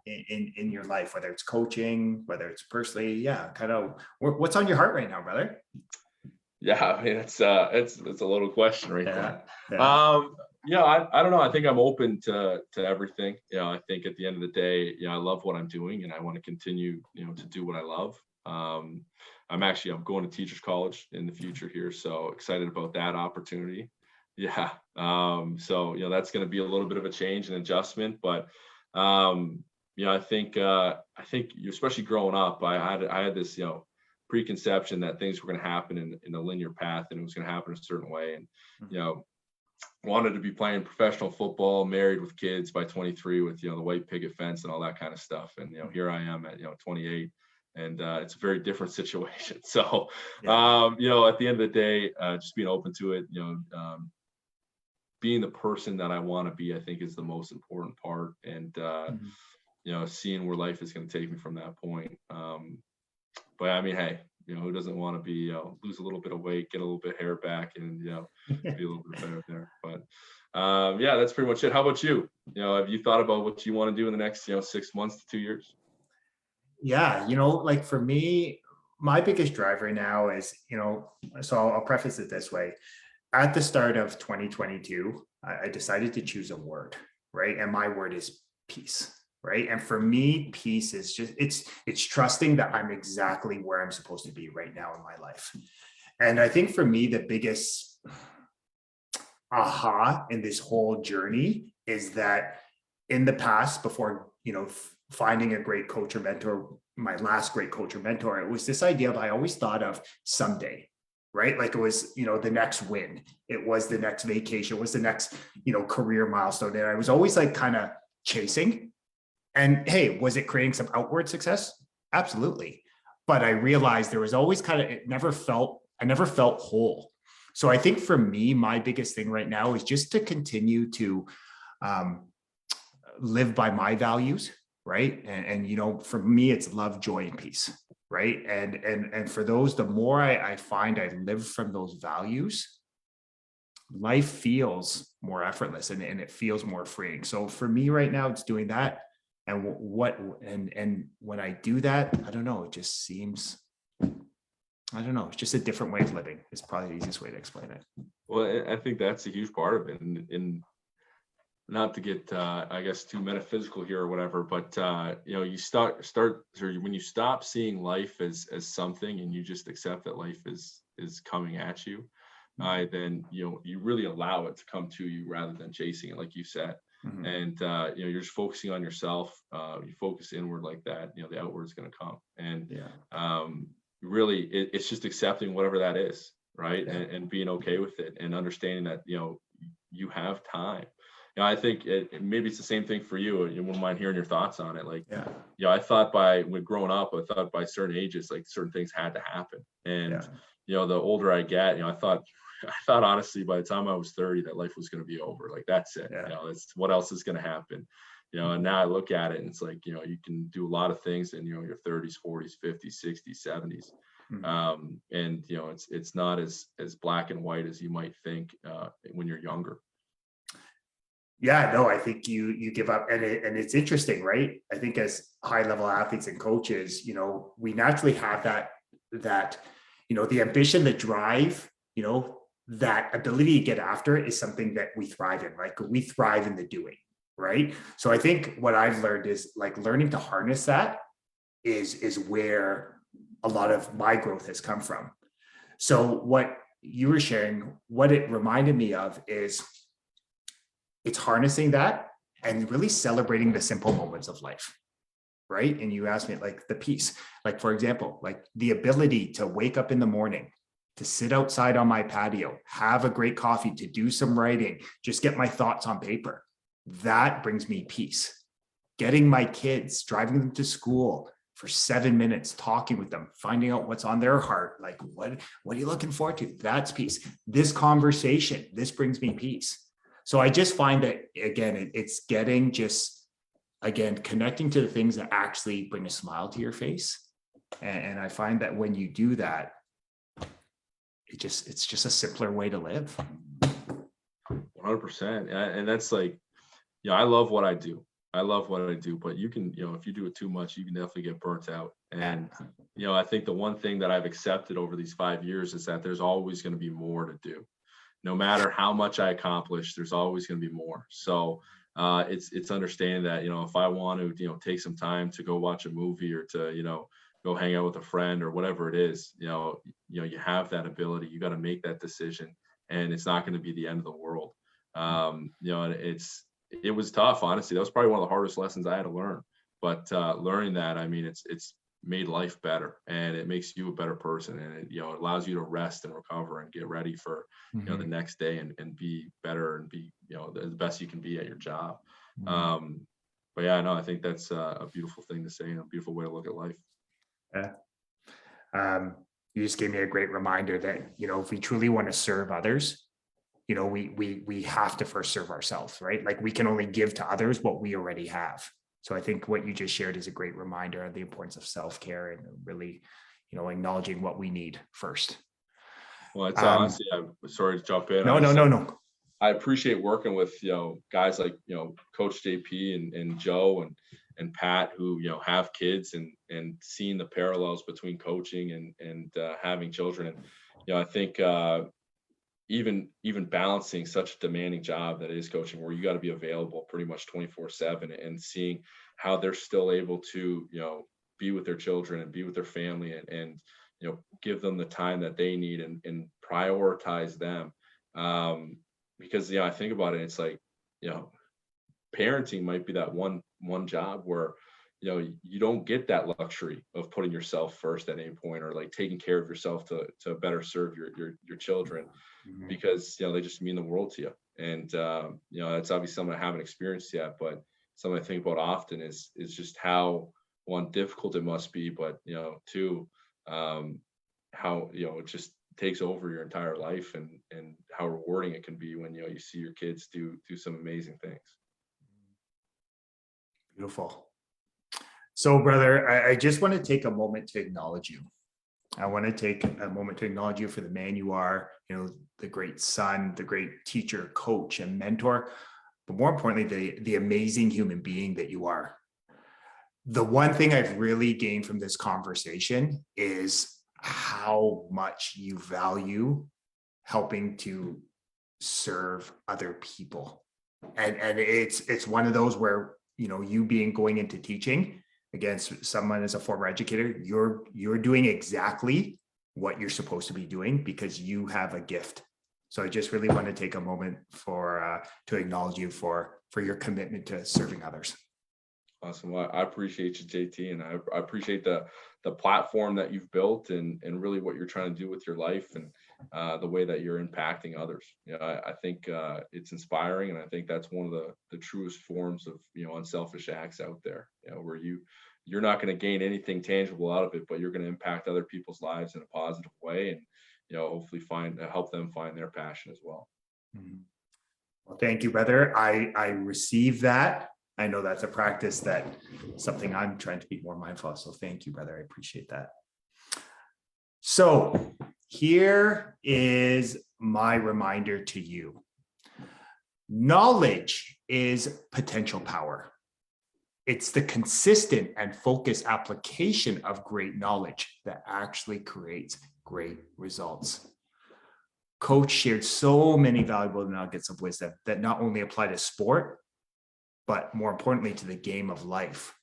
Speaker 1: in your life, whether it's coaching, whether it's personally, kind of what's on your heart right now, brother?
Speaker 2: Yeah, I mean, it's a little question right there.
Speaker 1: Yeah.
Speaker 2: I don't know. I think I'm open to everything. I think at the end of the day, I love what I'm doing, and I want to continue, to do what I love. I'm going to teachers college in the future here, so excited about that opportunity. Yeah. So that's going to be a little bit of a change and adjustment, but I think you, especially growing up, I had this preconception that things were going to happen in a linear path, and it was going to happen a certain way, and wanted to be playing professional football, married with kids by 23, with the white picket fence and all that kind of stuff, and here I am at 28. And it's a very different situation. So, at the end of the day, just being open to it, being the person that I want to be, I think, is the most important part. And, seeing where life is going to take me from that point. But I mean, hey, who doesn't want to be, lose a little bit of weight, get a little bit of hair back, and, be a little bit better there. But that's pretty much it. How about you? Have you thought about what you want to do in the next, 6 months to 2 years?
Speaker 1: Yeah, like for me, my biggest drive right now is, so I'll preface it this way. At the start of 2022, I decided to choose a word, right? And my word is peace, right? And for me, peace is just, it's trusting that I'm exactly where I'm supposed to be right now in my life. And I think for me, the biggest aha in this whole journey is that in the past, before, finding a great coach or mentor, my last great coach or mentor, it was this idea of, I always thought of someday, right? Like it was, the next win, it was the next vacation, it was the next, career milestone. And I was always like kind of chasing. And hey, was it creating some outward success? Absolutely. But I realized there was always I never felt whole. So I think for me, my biggest thing right now is just to continue to live by my values, right? And for me, it's love, joy, and peace, right? And for those, the more I find I live from those values, life feels more effortless and it feels more freeing. So for me right now, it's doing that. And and when I do that, I don't know, it just seems, I don't know, it's just a different way of living. It's probably the easiest way to explain it.
Speaker 2: Well, I think that's a huge part of it. And not to get, I guess, too metaphysical here or whatever, but, you start, or when you stop seeing life as something, and you just accept that life is coming at you, then, you really allow it to come to you rather than chasing it, like you said.
Speaker 1: Mhm.
Speaker 2: And, you're just focusing on yourself. You focus inward like that, the outward is going to come. And, really, it's just accepting whatever that is, right?
Speaker 1: Yeah.
Speaker 2: And being okay with it, and understanding that, you have time. I think maybe it's the same thing for you. You wouldn't mind hearing your thoughts on it. Like, I thought when growing up, I thought by certain ages, like certain things had to happen. And, the older I get, I thought honestly, by the time I was 30, that life was going to be over. Like, that's it. It's what else is going to happen. And now I look at it and it's like, you can do a lot of things in, your 30s, 40s, 50s, 60s, 70s. And, it's not as black and white as you might think when you're younger.
Speaker 1: Yeah, no, I think you give up, and it's interesting, right? I think as high level athletes and coaches, we naturally have that the ambition, the drive, that ability to get after it is something that we thrive in. Like we thrive in the doing, right? So I think what I've learned is like learning to harness that is where a lot of my growth has come from. So what you were sharing, what it reminded me of is it's harnessing that and really celebrating the simple moments of life, right? And you asked me like the peace, like for example, like the ability to wake up in the morning, to sit outside on my patio, have a great coffee, to do some writing, just get my thoughts on paper. That brings me peace. Getting my kids, driving them to school for 7 minutes, talking with them, finding out what's on their heart, like what are you looking forward to? That's peace. This conversation, this brings me peace. So I just find that, again, it's getting connecting to the things that actually bring a smile to your face. And I find that when you do that, it's just a simpler way to live.
Speaker 2: 100%. And that's like, I love what I do. But you can, if you do it too much, you can definitely get burnt out. And, I think the one thing that I've accepted over these 5 years is that there's always going to be more to do. No matter how much I accomplish, there's always going to be more. So it's understanding that, if I want to, take some time to go watch a movie or to, go hang out with a friend or whatever it is, you have that ability. You got to make that decision, and it's not going to be the end of the world. And it was tough, honestly. That was probably one of the hardest lessons I had to learn. But learning that, I mean, it's made life better, and it makes you a better person, and it allows you to rest and recover and get ready for the next day and be better and be the best you can be at your job. But yeah, no, I think that's a beautiful thing to say and a beautiful way to look at life.
Speaker 1: You just gave me a great reminder that if we truly want to serve others, we have to first serve ourselves, right? Like we can only give to others what we already have. So I think what you just shared is a great reminder of the importance of self-care and really, acknowledging what we need first.
Speaker 2: Well, it's honestly, I'm sorry to jump in.
Speaker 1: No.
Speaker 2: I appreciate working with, guys like, Coach JP and Joe and Pat, who, have kids and seeing the parallels between coaching and having children. And, I think even balancing such a demanding job that is coaching, where you got to be available pretty much 24/7, and seeing how they're still able to, be with their children and be with their family and give them the time that they need and prioritize them. Because, I think about it, it's like, parenting might be that one job where, you don't get that luxury of putting yourself first at any point, or like taking care of yourself to better serve your children, because, they just mean the world to you. And, that's obviously something I haven't experienced yet, but something I think about often is just how, one, difficult it must be, but, two, how, it just takes over your entire life, and how rewarding it can be when, you see your kids do some amazing things.
Speaker 1: Beautiful. So, brother, I just want to take a moment to acknowledge you. I want to take a moment to acknowledge you for the man you are, the great son, the great teacher, coach, and mentor, but more importantly, the amazing human being that you are. The one thing I've really gained from this conversation is how much you value helping to serve other people. And it's one of those where, you going into teaching, again, someone as a former educator, you're doing exactly what you're supposed to be doing because you have a gift. So I just really want to take a moment to acknowledge you for your commitment to serving others.
Speaker 2: Awesome. Well, I appreciate you, JT, and I appreciate the platform that you've built and really what you're trying to do with your life, and the way that you're impacting others. I think it's inspiring, and I think that's one of the truest forms of unselfish acts out there. Where you're not going to gain anything tangible out of it, but you're going to impact other people's lives in a positive way, and hopefully help them find their passion as well.
Speaker 1: Well, thank you, brother. I receive that. I know that's a practice that something I'm trying to be more mindful of. So thank you, brother. I appreciate that. So here is my reminder to you. Knowledge is potential power. It's the consistent and focused application of great knowledge that actually creates great results. Coach shared so many valuable nuggets of wisdom that not only apply to sport, but more importantly to the game of life.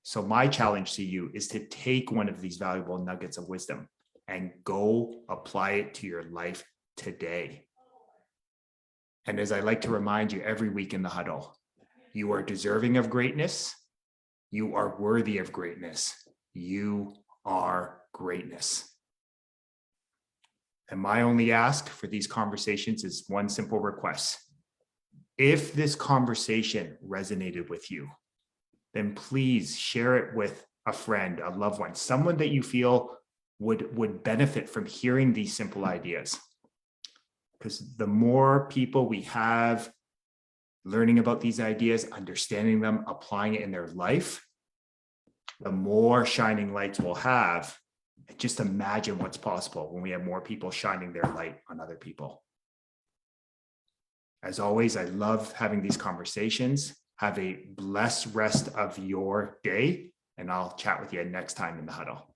Speaker 1: So my challenge to you is to take one of these valuable nuggets of wisdom and go apply it to your life today. And as I like to remind you every week in the huddle, you are deserving of greatness. You are worthy of greatness. You are greatness. And my only ask for these conversations is one simple request. If this conversation resonated with you, then please share it with a friend, a loved one, someone that you feel would benefit from hearing these simple ideas. Because the more people we have learning about these ideas, understanding them, applying it in their life, the more shining lights we'll have. Just imagine what's possible when we have more people shining their light on other people. As always, I love having these conversations. Have a blessed rest of your day, and I'll chat with you next time in the huddle.